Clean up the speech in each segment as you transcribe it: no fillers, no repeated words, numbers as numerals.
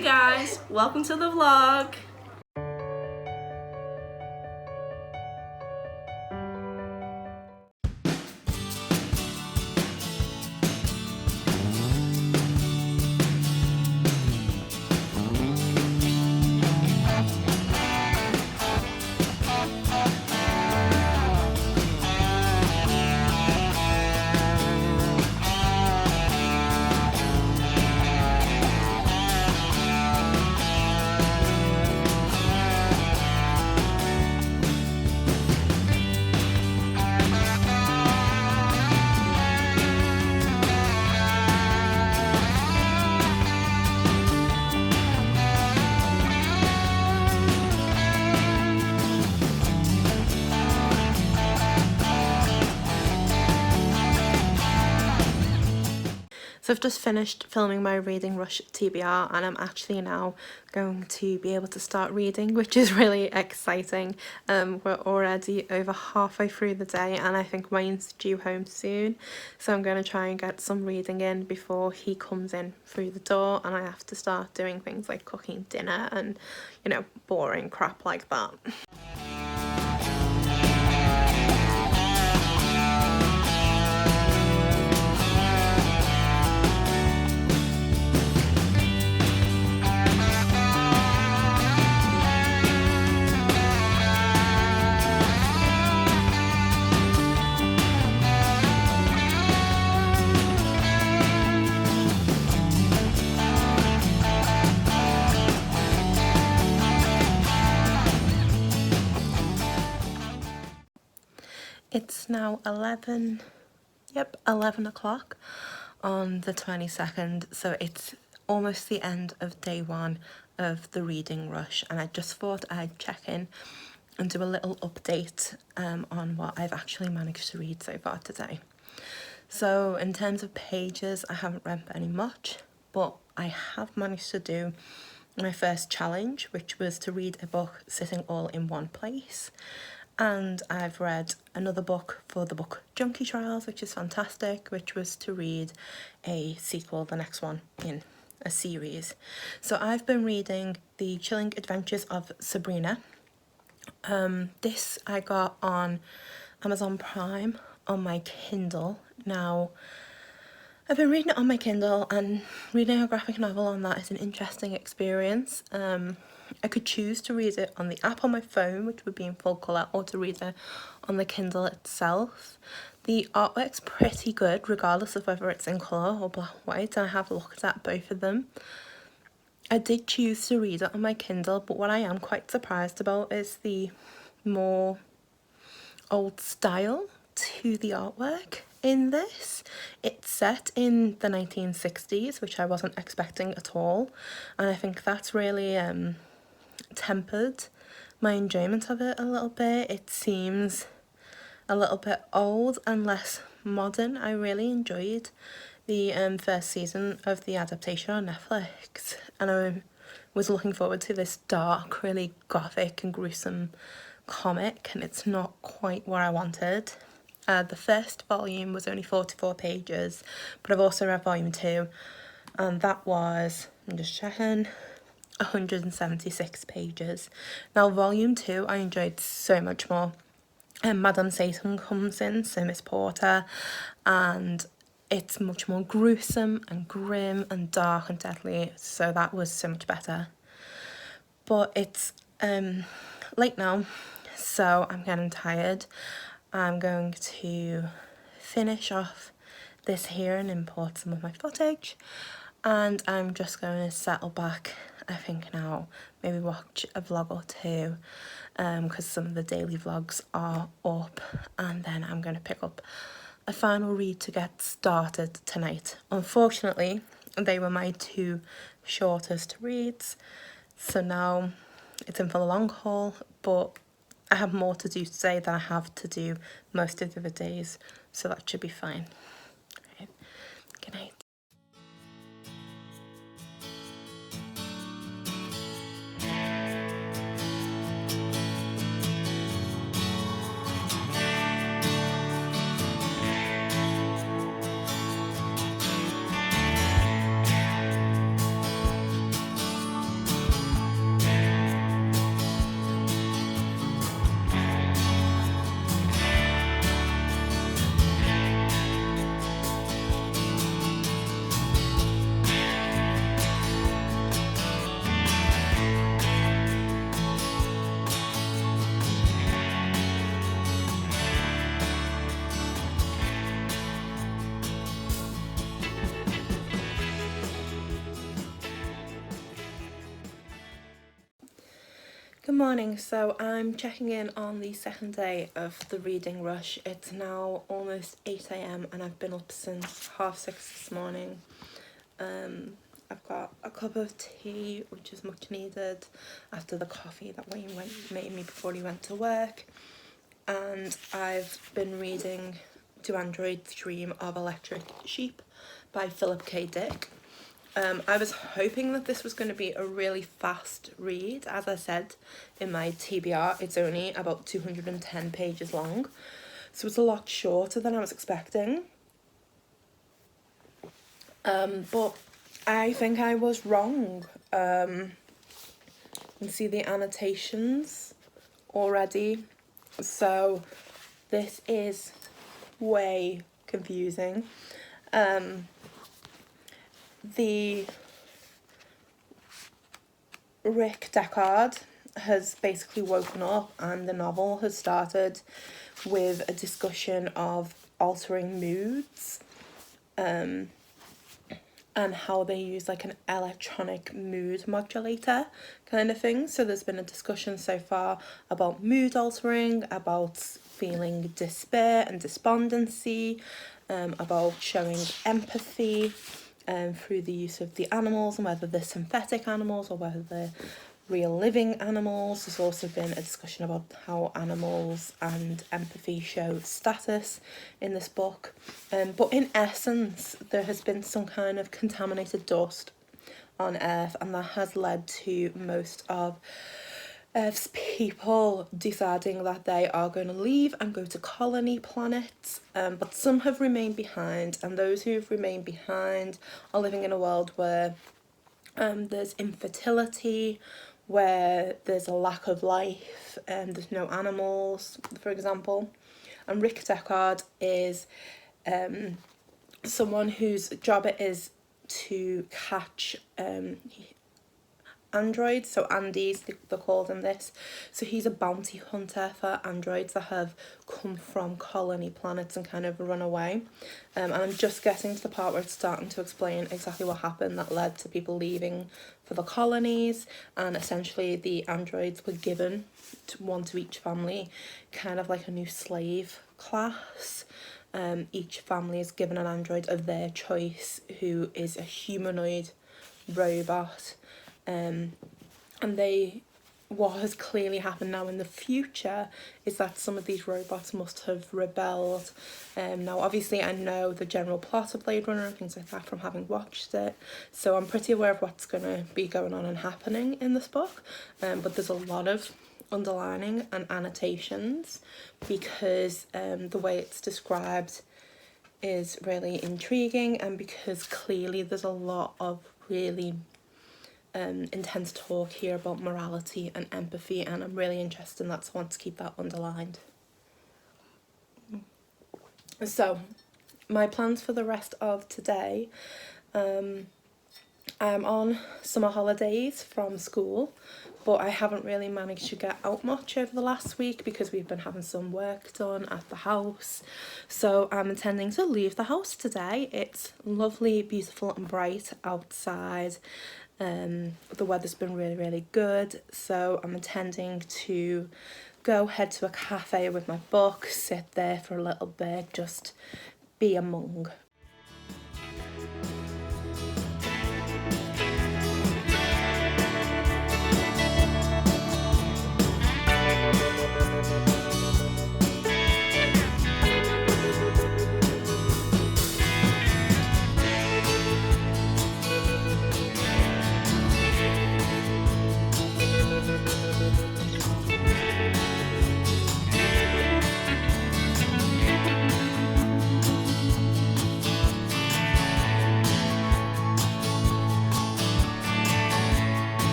Hey guys, welcome to the vlog. So I've just finished filming my Reading Rush TBR and I'm actually now going to be able to start reading, which is really exciting. We're already over halfway through the day and I think Wayne's due home soon. So I'm going to try and get some reading in before he comes in through the door and I have to start doing things like cooking dinner and, you know, boring crap like that. It's now 11 o'clock on the 22nd, so it's almost the end of day one of the Reading Rush, and I just thought I'd check in and do a little update on what I've actually managed to read so far today. So in terms of pages, I haven't read very much, but I have managed to do my first challenge, which was to read a book sitting all in one place. And I've read another book for the book Junkie Trials, which is fantastic, which was to read a sequel, the next one in a series. So I've been reading The Chilling Adventures of Sabrina. This I got on Amazon Prime on my Kindle. Now, I've been reading it on my Kindle, and reading a graphic novel on that is an interesting experience. I could choose to read it on the app on my phone, which would be in full colour, or to read it on the Kindle itself. The artwork's pretty good, regardless of whether it's in colour or black and white, and I have looked at both of them. I did choose to read it on my Kindle, but what I am quite surprised about is the more old style to the artwork in this. It's set in the 1960s, which I wasn't expecting at all, and I think that's really tempered my enjoyment of it a little bit. It seems a little bit old and less modern. I really enjoyed the first season of the adaptation on Netflix, and I was looking forward to this dark, really gothic and gruesome comic, and it's not quite what I wanted. The first volume was only 44 pages, but I've also read volume 2, and that was, I'm just checking, 176 pages. Now volume 2 I enjoyed so much more, and Madame Satan comes in, so Miss Porter, and it's much more gruesome and grim and dark and deadly, so that was so much better. But it's late now, so I'm getting tired. I'm going to finish off this here and import some of my footage, and I'm just going to settle back, I think now, maybe watch a vlog or two, because some of the daily vlogs are up, and then I'm going to pick up a final read to get started tonight. Unfortunately, they were my two shortest reads, so now it's in for the long haul, but I have more to do today than I have to do most of the other days, so that should be fine. Right. Good night. Good morning. So I'm checking in on the second day of the reading rush. It's now almost 8 a.m. and I've been up since 6:30 this morning. I've got a cup of tea, which is much needed after the coffee that Wayne made me before he went to work. And I've been reading Do Androids Dream of Electric Sheep by Philip K. Dick. I was hoping that this was going to be a really fast read. As I said in my TBR, it's only about 210 pages long, so it's a lot shorter than I was expecting. But I think I was wrong. You can see the annotations already, so this is way confusing. The Rick Deckard has basically woken up and the novel has started with a discussion of altering moods and how they use like an electronic mood modulator kind of thing. So there's been a discussion so far about mood altering, about feeling despair and despondency, about showing empathy through the use of the animals, and whether they're synthetic animals or whether they're real living animals. There's also been a discussion about how animals and empathy show status in this book. But in essence, there has been some kind of contaminated dust on Earth, and that has led to most of Earth's people deciding that they are going to leave and go to colony planets, but some have remained behind, and those who have remained behind are living in a world where there's infertility, where there's a lack of life, and there's no animals, for example. And Rick Deckard is someone whose job it is to catch androids, so Andes, they're called in this. So he's a bounty hunter for androids that have come from colony planets and kind of run away. And I'm just getting to the part where it's starting to explain exactly what happened that led to people leaving for the colonies. And essentially the androids were given to one to each family, kind of like a new slave class. Each family is given an android of their choice who is a humanoid robot. And what has clearly happened now in the future is that some of these robots must have rebelled. Now obviously I know the general plot of Blade Runner and things like that from having watched it, so I'm pretty aware of what's going to be going on and happening in this book, but there's a lot of underlining and annotations because the way it's described is really intriguing, and because clearly there's a lot of really intense talk here about morality and empathy, and I'm really interested in that, so I want to keep that underlined. So my plans for the rest of today, I'm on summer holidays from school, but I haven't really managed to get out much over the last week because we've been having some work done at the house. So I'm intending to leave the house today. It's lovely, beautiful and bright outside. The weather's been really good, so I'm intending to head to a cafe with my book, sit there for a little bit, just be a monk.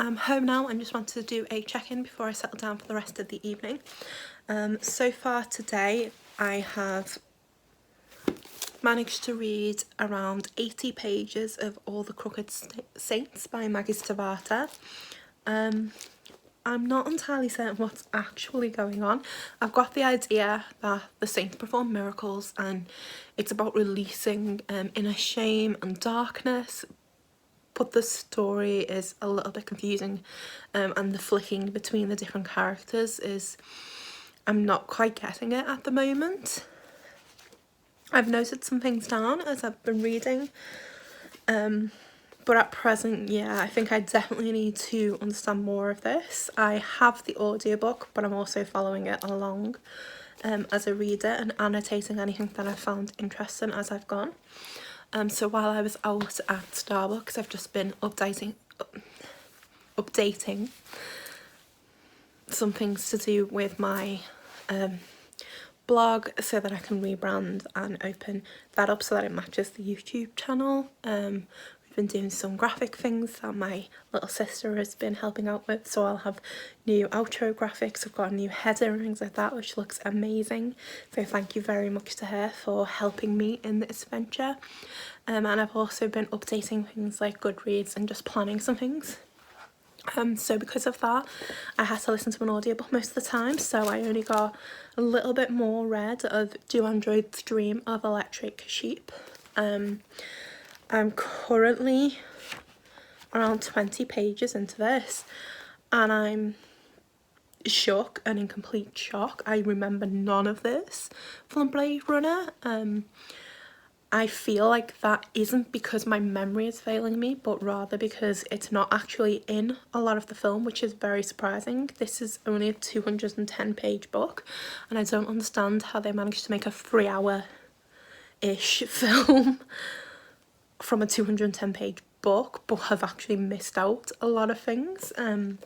I'm home now and just wanted to do a check-in before I settle down for the rest of the evening. So far today I have managed to read around 80 pages of All the Crooked Saints by Maggie Stavata. I'm not entirely certain what's actually going on. I've got the idea that the saints perform miracles and it's about releasing inner shame and darkness, but the story is a little bit confusing, and the flicking between the different characters is, I'm not quite getting it at the moment. I've noted some things down as I've been reading, but at present, yeah, I think I definitely need to understand more of this. I have the audiobook, but I'm also following it along as a reader and annotating anything that I found interesting as I've gone. So while I was out at Starbucks, I've just been updating some things to do with my blog so that I can rebrand and open that up so that it matches the YouTube channel. We've been doing some graphic things that my little sister has been helping out with, so I'll have new outro graphics. I've got a new header and things like that, which looks amazing, so thank you very much to her for helping me in this venture. And I've also been updating things like Goodreads and just planning some things. So because of that, I had to listen to an audiobook most of the time, so I only got a little bit more read of Do Androids Dream of Electric Sheep. I'm currently around 20 pages into this and I'm shook and in complete shock. I remember none of this from Blade Runner. I feel like that isn't because my memory is failing me, but rather because it's not actually in a lot of the film, which is very surprising. This is only a 210 page book and I don't understand how they managed to make a 3-hour-ish film from a 210 page book but have actually missed out a lot of things. I'm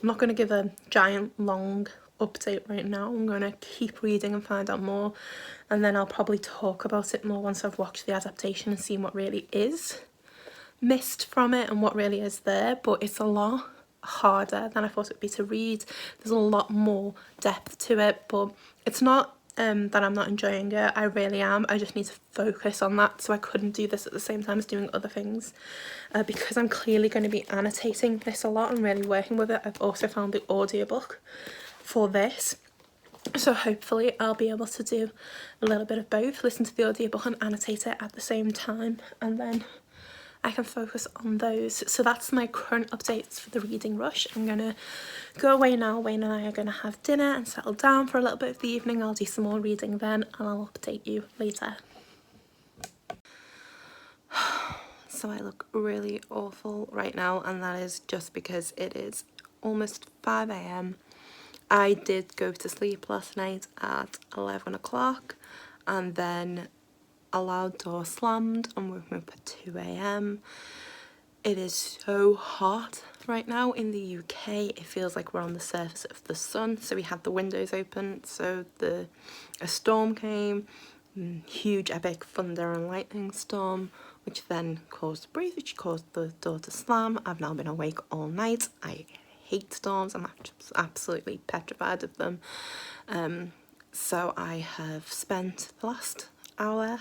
not going to give a giant long update right now. I'm going to keep reading and find out more, and then I'll probably talk about it more once I've watched the adaptation and seen what really is missed from it and what really is there. But it's a lot harder than I thought it'd be to read. There's a lot more depth to it, but it's not that I'm not enjoying it. I really am. I just need to focus on that, so I couldn't do this at the same time as doing other things, because I'm clearly going to be annotating this a lot and really working with it. I've also found the audiobook for this, so hopefully I'll be able to do a little bit of both, listen to the audiobook and annotate it at the same time, and then I can focus on those. So that's my current updates for the reading rush. I'm gonna go away now. Wayne and I are gonna have dinner and settle down for a little bit of the evening. I'll do some more reading then and I'll update you later. So I look really awful right now, and that is just because it is almost 5 AM. I did go to sleep last night at 11 o'clock and then a loud door slammed and woke me up at 2 AM. It is so hot right now in the UK. It feels like we're on the surface of the sun, so we had the windows open. So a storm came, huge epic thunder and lightning storm, which then caused a breeze, which caused the door to slam. I've now been awake all night. I hate storms. I'm absolutely petrified of them. So I have spent the last hour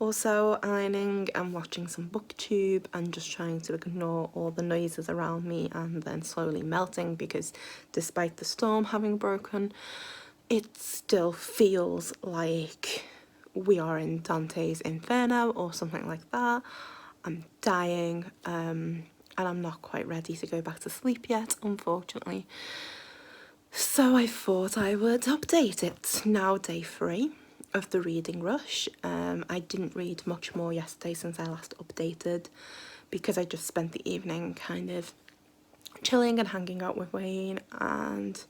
or so ironing and watching some booktube and just trying to ignore all the noises around me, and then slowly melting, because despite the storm having broken, it still feels like we are in Dante's Inferno or something like that. I'm dying, and I'm not quite ready to go back to sleep yet, unfortunately. So I thought I would update it. It's now day 3 of the reading rush. I didn't read much more yesterday since I last updated, because I just spent the evening kind of chilling and hanging out with Wayne, and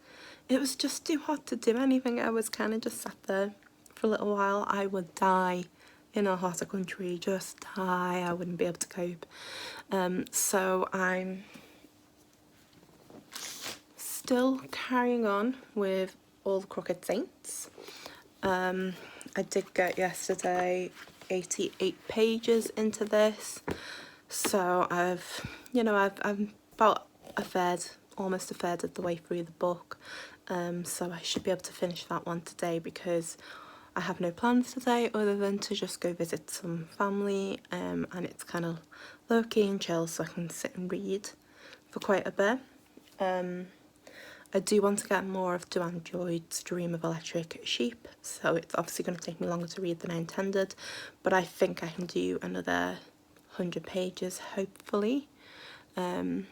it was just too hot to do anything. I was kind of just sat there for a little while. I would die in a hotter country, just die. I wouldn't be able to cope. So I'm still carrying on with All the Crooked Saints. I did get yesterday 88 pages into this, so I'm about almost a third of the way through the book, so I should be able to finish that one today because I have no plans today other than to just go visit some family, and it's kind of low-key and chill, so I can sit and read for quite a bit. I do want to get more of Duane Joyd's Dream of Electric Sheep, so it's obviously going to take me longer to read than I intended, but I think I can do another 100 pages, hopefully. I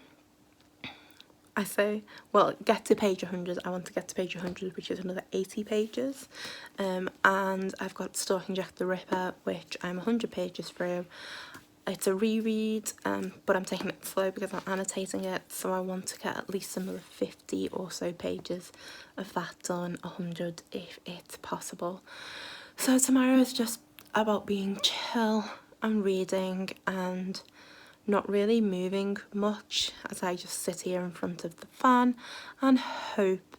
say, well, get to page 100, I want to get to page 100, which is another 80 pages, and I've got Stalking Jack the Ripper, which I'm 100 pages through. It's a reread, but I'm taking it slow because I'm annotating it, so I want to get at least another 50 or so pages of that done, 100 if it's possible. So tomorrow is just about being chill and reading and not really moving much as I just sit here in front of the fan and hope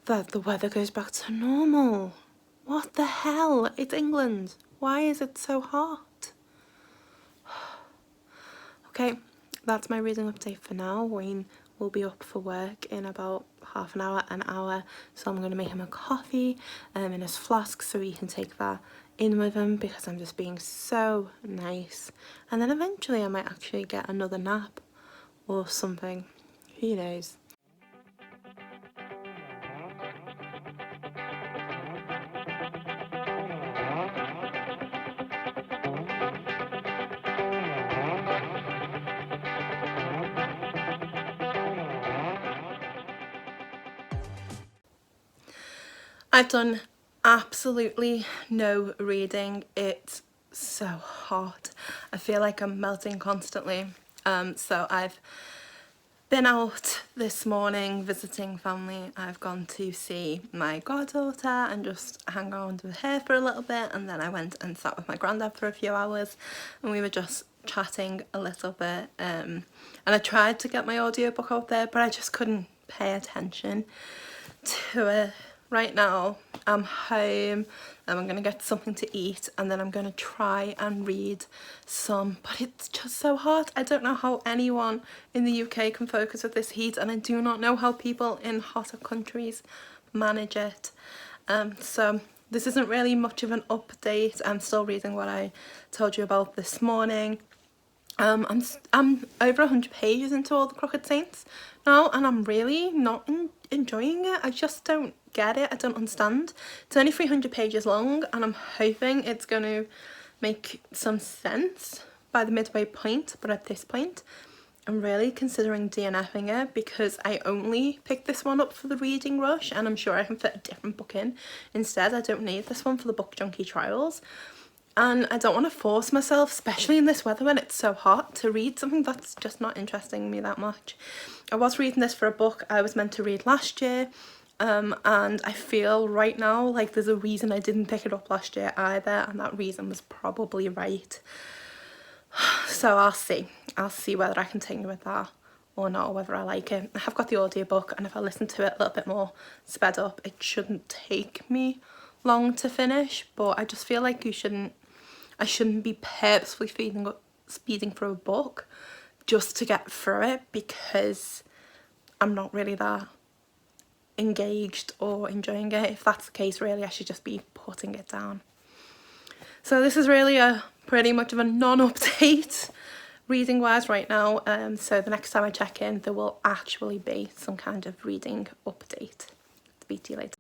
that the weather goes back to normal. What the hell? It's England. Why is it so hot? Okay, that's my reading update for now. Wayne will be up for work in about half an hour, so I'm going to make him a coffee in his flask so he can take that in with him because I'm just being so nice. And then eventually I might actually get another nap or something, who knows. I've done absolutely no reading. It's so hot. I feel like I'm melting constantly. So I've been out this morning visiting family. I've gone to see my goddaughter and just hang around with her for a little bit, and then I went and sat with my granddad for a few hours and we were just chatting a little bit, and I tried to get my audiobook out there but I just couldn't pay attention to it. Right now I'm home and I'm gonna get something to eat and then I'm gonna try and read some, but it's just so hot. I don't know how anyone in the UK can focus with this heat, and I do not know how people in hotter countries manage it. So this isn't really much of an update. I'm still reading what I told you about this morning. I'm over 100 pages into All the Crooked Saints now, and I'm really not enjoying it. I just don't get it. I don't understand. It's only 300 pages long and I'm hoping it's going to make some sense by the midway point, but at this point I'm really considering DNFing it because I only picked this one up for the reading rush and I'm sure I can fit a different book in instead. I don't need this one for the Book Junkie trials. And I don't want to force myself, especially in this weather when it's so hot, to read something that's just not interesting me that much. I was reading this for a book I was meant to read last year, and I feel right now like there's a reason I didn't pick it up last year either, and that reason was probably right. So I'll see whether I continue with that or not, or whether I like it. I have got the audiobook, and if I listen to it a little bit more sped up, it shouldn't take me long to finish, but I just feel like I shouldn't be purposefully speeding through a book just to get through it because I'm not really that engaged or enjoying it. If that's the case, really I should just be putting it down. So this is really a pretty much of a non-update reading wise right now, so the next time I check in there will actually be some kind of reading update. Speak to you later.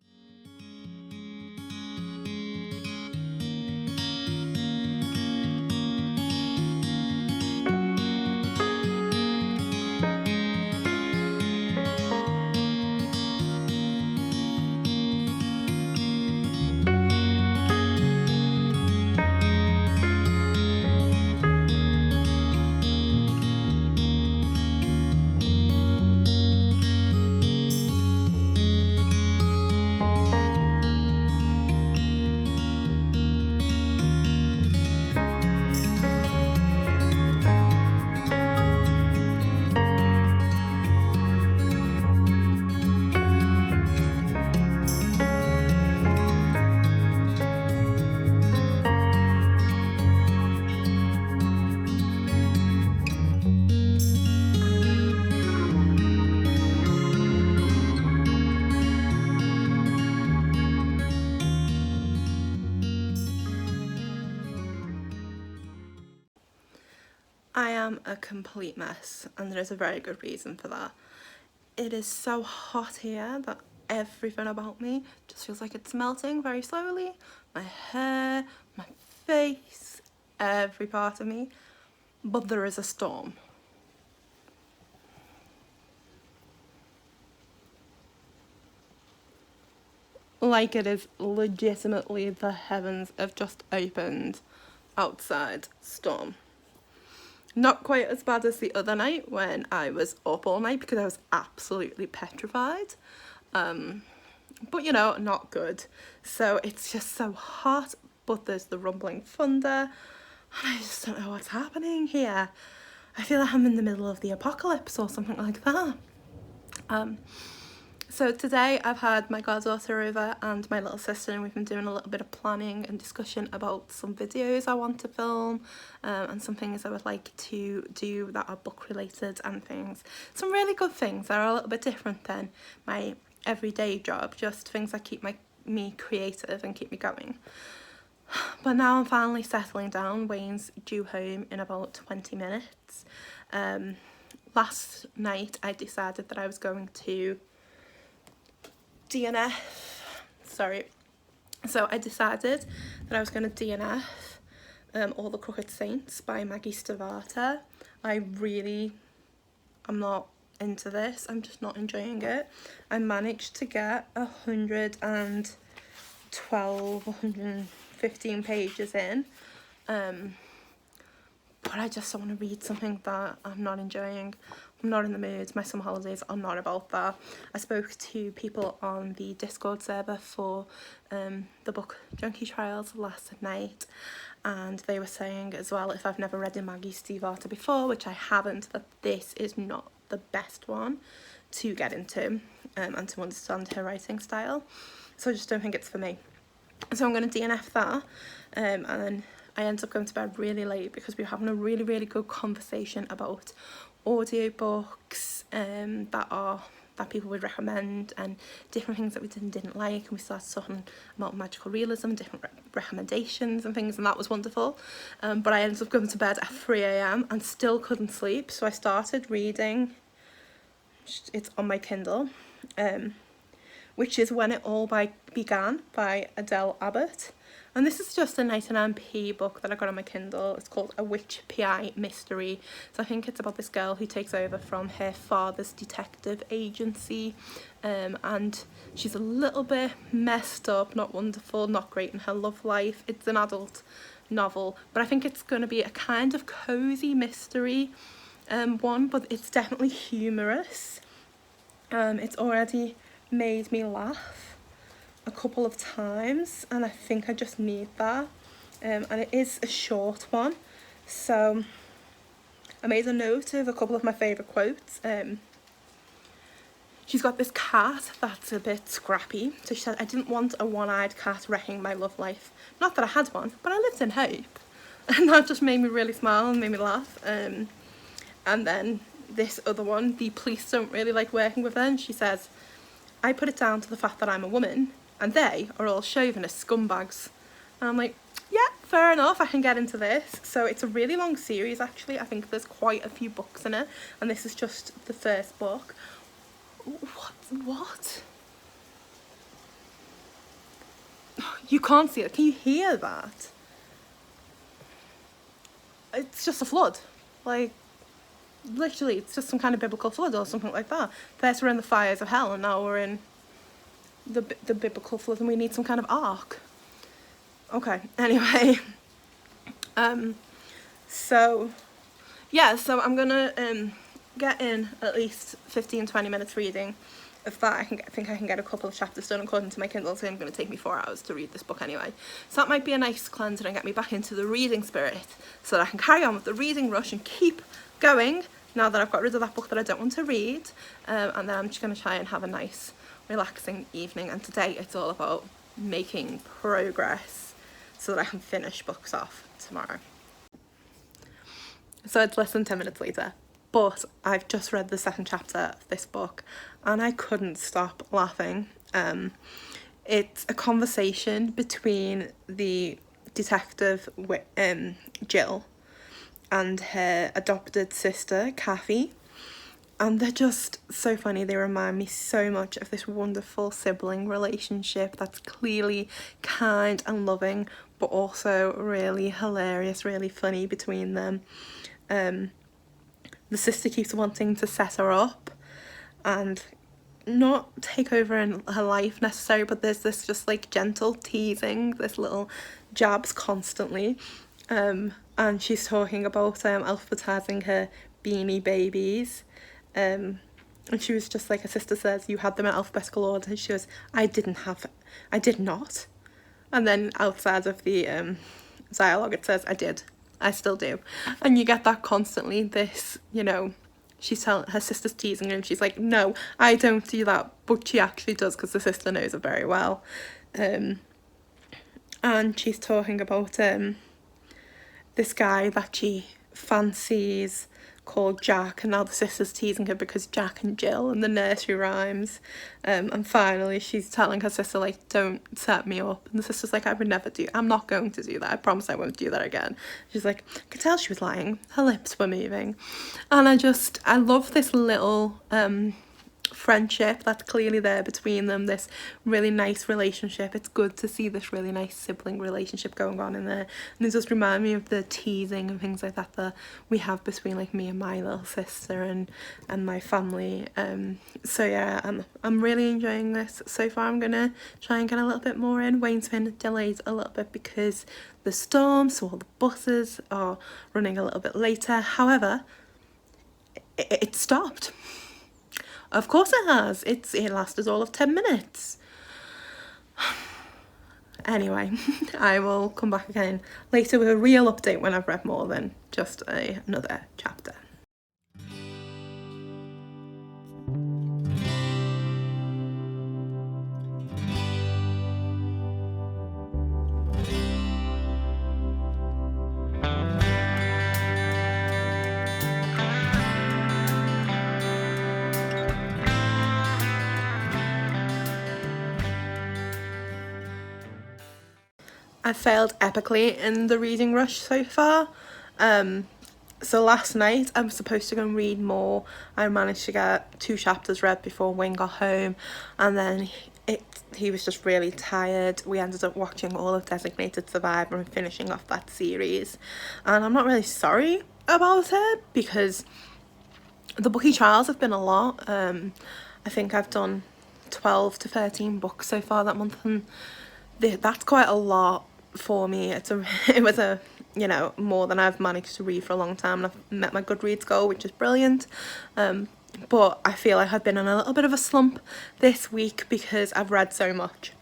I am a complete mess, and there is a very good reason for that. It is so hot here that everything about me just feels like it's melting very slowly. My hair, my face, every part of me. But there is a storm. Like it is legitimately the heavens have just opened outside storm. Not quite as bad as the other night when I was up all night because I was absolutely petrified. But you know, not good. So it's just so hot, but there's the rumbling thunder, and I just don't know what's happening here. I feel like I'm in the middle of the apocalypse or something like that. So today I've had my goddaughter over and my little sister, and we've been doing a little bit of planning and discussion about some videos I want to film, and some things I would like to do that are book related and things. Some really good things that are a little bit different than my everyday job, just things that keep me creative and keep me going. But now I'm finally settling down. Wayne's due home in about 20 minutes. Last night I decided that I was going to DNF. Sorry. So I decided that I was going to DNF All the Crooked Saints by Maggie Stavata. I'm not into this. I'm just not enjoying it. I managed to get 115 pages in, but I just don't want to read something that I'm not enjoying. I'm not in the mood. My summer holidays are not about that. I spoke to people on the Discord server for the book Junkie Trials last night, and they were saying as well, if I've never read a Maggie Stavata before, which I haven't, that this is not the best one to get into and to understand her writing style. So I just don't think it's for me. So I'm going to DNF that, and then I ended up going to bed really late because we were having a really, really good conversation about audiobooks that people would recommend, and different things that we didn't like, and we started talking about magical realism, different recommendations and things, and that was wonderful. But I ended up going to bed at 3 a.m. and still couldn't sleep, so I started reading. It's on my Kindle, which is When It All Began by Adele Abbott. And this is just a 99p book that I got on my Kindle. It's called A Witch PI Mystery. So I think it's about this girl who takes over from her father's detective agency, and she's a little bit messed up, not wonderful, not great in her love life. It's an adult novel, but I think it's going to be a kind of cozy mystery one, but it's definitely humorous. It's already made me laugh a couple of times, and I think I just need that, and it is a short one, so I made a note of a couple of my favourite quotes. She's got this cat that's a bit scrappy, so she said, "I didn't want a one-eyed cat wrecking my love life. Not that I had one, but I lived in hope." And that just made me really smile and made me laugh. And then this other one, "The police don't really like working with her," and she says, "I put it down to the fact that I'm a woman, and they are all chauvinist scumbags." And I'm like, yeah, fair enough, I can get into this. So it's a really long series, actually. I think there's quite a few books in it, and this is just the first book. What? You can't see it. Can you hear that? It's just a flood. Like, literally, it's just some kind of biblical flood or something like that. First we're in the fires of hell, and now we're in the biblical flood, and we need some kind of ark. Okay, anyway. So I'm gonna get in at least 15-20 minutes reading of that. I think I can get a couple of chapters done according to my Kindle, so it's going to take me 4 hours to read this book anyway. So that might be a nice cleanser and get me back into the reading spirit, so that I can carry on with the reading rush and keep going now that I've got rid of that book that I don't want to read. And then I'm just going to try and have a nice relaxing evening, and today it's all about making progress so that I can finish books off tomorrow. So it's less than 10 minutes later, but I've just read the second chapter of this book and I couldn't stop laughing. It's a conversation between the detective Jill and her adopted sister, Kathy. And they're just so funny. They remind me so much of this wonderful sibling relationship that's clearly kind and loving, but also really hilarious, really funny between them. The sister keeps wanting to set her up and not take over in her life necessarily, but there's this just like gentle teasing, this little jabs constantly. And she's talking about alphabetizing her beanie babies. And she was just like, her sister says, you had them in alphabetical order. And she goes, I did not. And then outside of the dialogue, it says, I still do. And you get that constantly, this, you know, she's telling her sister's teasing her and she's like, no, I don't do that. But she actually does, because the sister knows her very well. And she's talking about this guy that she fancies called Jack, and now the sister's teasing her because Jack and Jill and the nursery rhymes. And finally she's telling her sister, like, don't set me up, and the sister's like, I'm not going to do that, I promise I won't do that again. She's like, I could tell she was lying, her lips were moving. And I love this little friendship that's clearly there between them, this really nice relationship. It's good to see this really nice sibling relationship going on in there, and it just reminds me of the teasing and things like that we have between like me and my little sister and my family. So yeah, I'm really enjoying this so far. I'm gonna try and get a little bit more in. Wayne's been delayed a little bit because the storm, so all the buses are running a little bit later. However, it stopped. Of course it has. It lasted all of 10 minutes. Anyway, I will come back again later with a real update when I've read more than just another chapter. I failed epically in the reading rush so far. So last night I was supposed to go and read more. I managed to get 2 chapters read before Wayne got home, and then he was just really tired. We ended up watching all of Designated Survivor and finishing off that series, and I'm not really sorry about it because the booky trials have been a lot. I think I've done 12 to 13 books so far that month, and that's quite a lot for me. It was a you know, more than I've managed to read for a long time, and I've met my Goodreads goal, which is brilliant. But I feel like I've been in a little bit of a slump this week because I've read so much.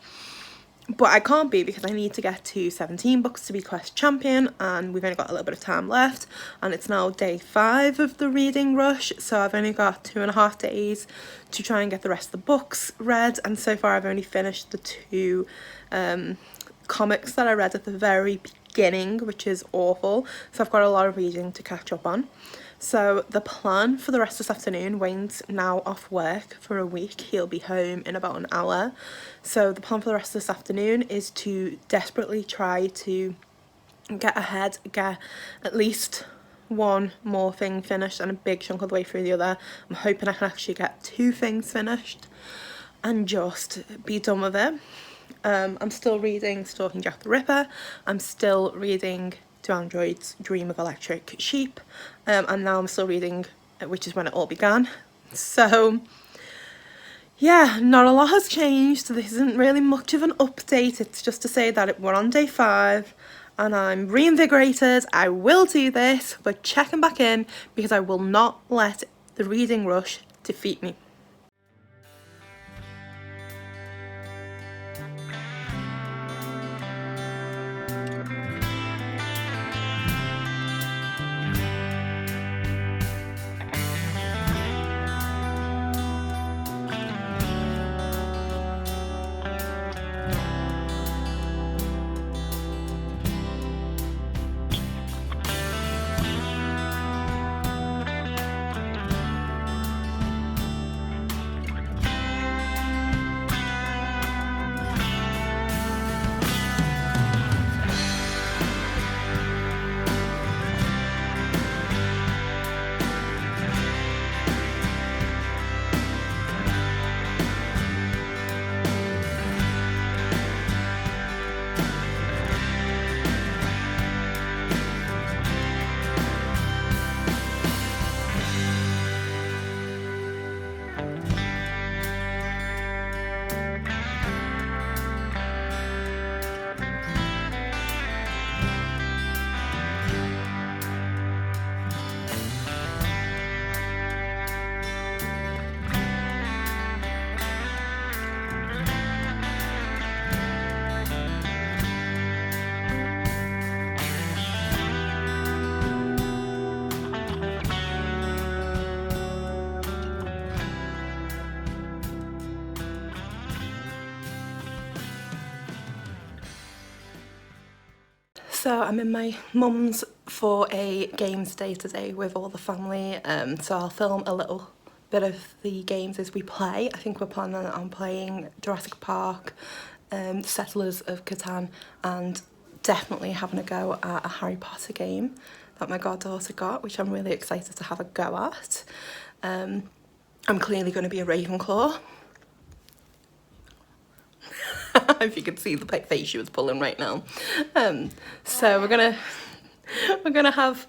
But I can't be, because I need to get to 17 books to be Quest Champion, and we've only got a little bit of time left, and it's now day 5 of the reading rush, so I've only got 2.5 days to try and get the rest of the books read. And so far I've only finished the 2 comics that I read at the very beginning, which is awful, so I've got a lot of reading to catch up on. So the plan for the rest of this afternoon, Wayne's now off work for a week, he'll be home in about an hour, so the plan for the rest of this afternoon is to desperately try to get ahead, get at least one more thing finished and a big chunk of the way through the other. I'm hoping I can actually get 2 things finished and just be done with it. I'm still reading Stalking Jack the Ripper, I'm still reading Do Androids Dream of Electric Sheep, and now I'm still reading Which Is When It All Began. So yeah, not a lot has changed. This isn't really much of an update, it's just to say that we're on day 5 and I'm reinvigorated. I will do this, but checking back in because I will not let the reading rush defeat me. So I'm in my mum's for a games day today with all the family, so I'll film a little bit of the games as we play. I think we're planning on playing Jurassic Park, Settlers of Catan, and definitely having a go at a Harry Potter game that my goddaughter got, which I'm really excited to have a go at. I'm clearly going to be a Ravenclaw. If you could see the face she was pulling right now. So we're gonna have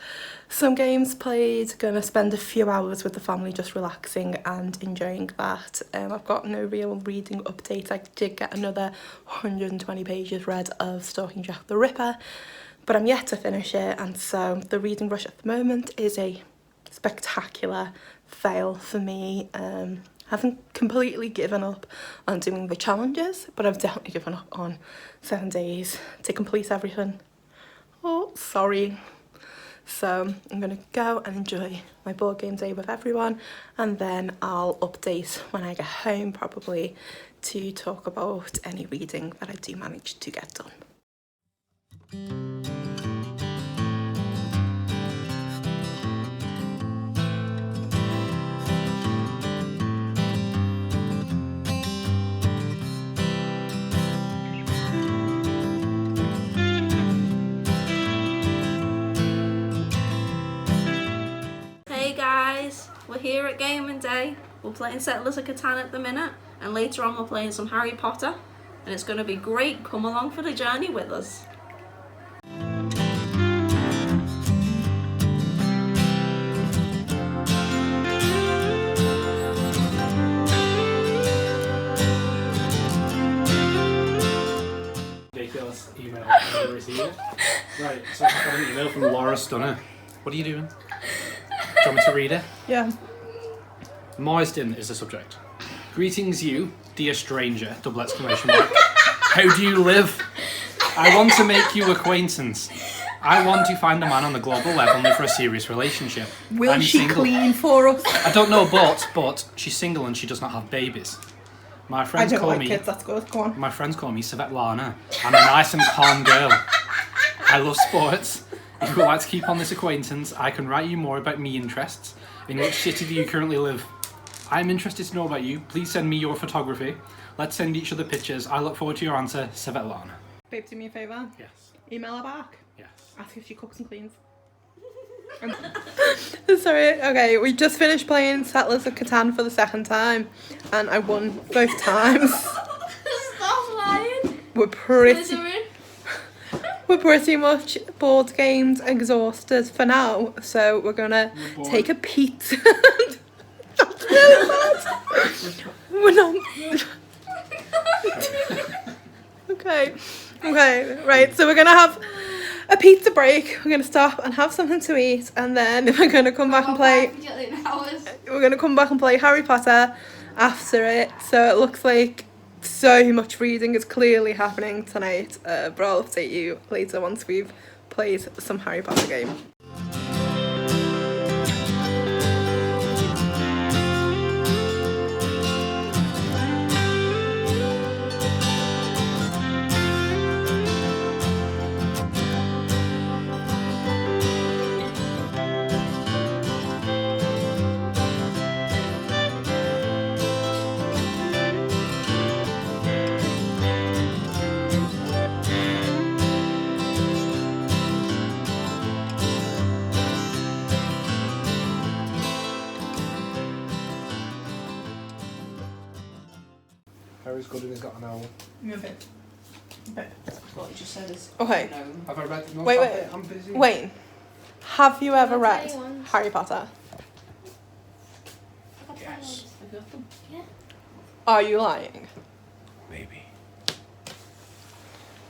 some games played, gonna spend a few hours with the family just relaxing and enjoying that. I've got no real reading update. I did get another 120 pages read of Stalking Jack the Ripper, but I'm yet to finish it, and so the reading rush at the moment is a spectacular fail for me. I haven't completely given up on doing the challenges, but I've definitely given up on 7 days to complete everything. Oh, sorry. So I'm gonna go and enjoy my board game day with everyone, and then I'll update when I get home, probably to talk about any reading that I do manage to get done. Hey guys, we're here at Gaming Day. We're playing Settlers of Catan at the minute, and later on we're playing some Harry Potter, and it's going to be great. Come along for the journey with us. Ridiculous email I've ever received. Right, so I've got an email from Laura Stunner. What are you doing? Do you want me to read it? Yeah. Marsden is the subject. Greetings you, dear stranger, double exclamation mark. How do you live? I want to make you acquaintance. I want to find a man on the global level and live for a serious relationship. Will she single. clean for us? I don't know, but she's single and she does not have babies. My friends I don't call like me kids, that's good, go on. My friends call me Svetlana. I'm a nice and calm girl. I love sports. If you would like to keep on this acquaintance, I can write you more about me interests. In which city do you currently live? I'm interested to know about you. Please send me your photography. Let's send each other pictures. I look forward to your answer, Svetlana. Babe, do me a favour. Yes. Email her back. Yes. Ask if she cooks and cleans. Sorry, okay, we just finished playing Settlers of Catan for the second time, and I won both times. Stop lying. We're pretty much board games exhausted for now, so we're gonna take a peek. That's really bad. We're not. Okay, right, so we're gonna have a pizza break. We're gonna stop and have something to eat, and then we're gonna come back and play. We're gonna come back and play Harry Potter after it. So it looks like so much reading is clearly happening tonight, but I'll update you later once we've played some Harry Potter game. Harry's good and he's got an owl. What you just said is Okay. no. Have I read? No, Wait, stop wait. it, I'm busy. Wayne, have you ever I'll read tell you once. Harry Potter? Yes. I got them. Yeah. Are you lying? Maybe.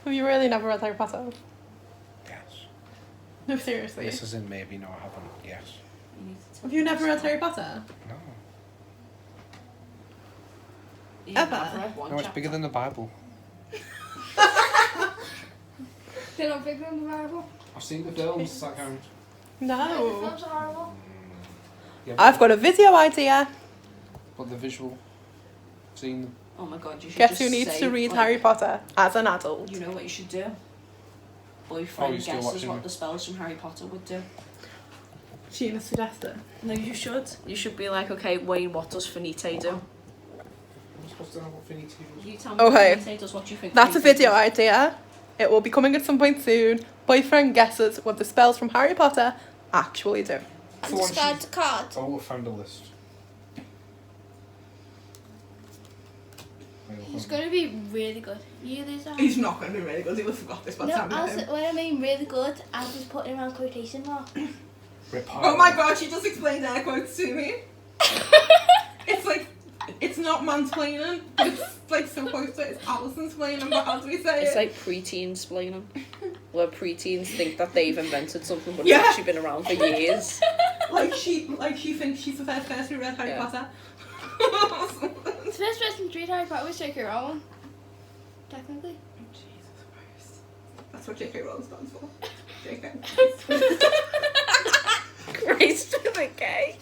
Have you really never read Harry Potter? Yes. No, seriously. This is in maybe, no I haven't. Yes. You need to Have you never read Harry Potter? No. You Ever? have read one No, it's chapter. bigger than the Bible. They're not bigger than the Bible. I've seen the films, does that count? The No. films are horrible. Yeah, I've got a video idea. But the visual. Seen them. Oh my god, you should Guess just who needs say, to read like, Harry Potter as an adult? You know what you should do? boyfriend you're still guesses watching what me. the spells from Harry Potter would do. Sheena suggested. No, you should. You should be like, okay, Wayne, what does Finite do? I'm supposed to know what Finite does. You tell me Okay. what Finite does, what do you think That's a Finite video does? idea. It will be coming at some point soon. Boyfriend guesses what the spells from Harry Potter actually do. And discard the card. Oh, I found a list. He's going to be really good. You lose that. He's not going to be really good. He would have forgot this by the No, time we met him. when I mean really good, I just put it around quotation marks. Oh my god, she just explained air quotes to me. It's like, it's not mansplaining, but it's like supposed to. It's Alison's explaining, but how do we say It's it? like preteens explaining. Where preteens think that they've invented something, but Yeah. it's actually been around for years. Like she thinks she's the first person who read Harry Yeah. Potter. The first person to read Harry Potter was J.K. Rowling. Technically. Jesus Christ. That's what J.K. Rowling stands for. J.K. Christ with a K.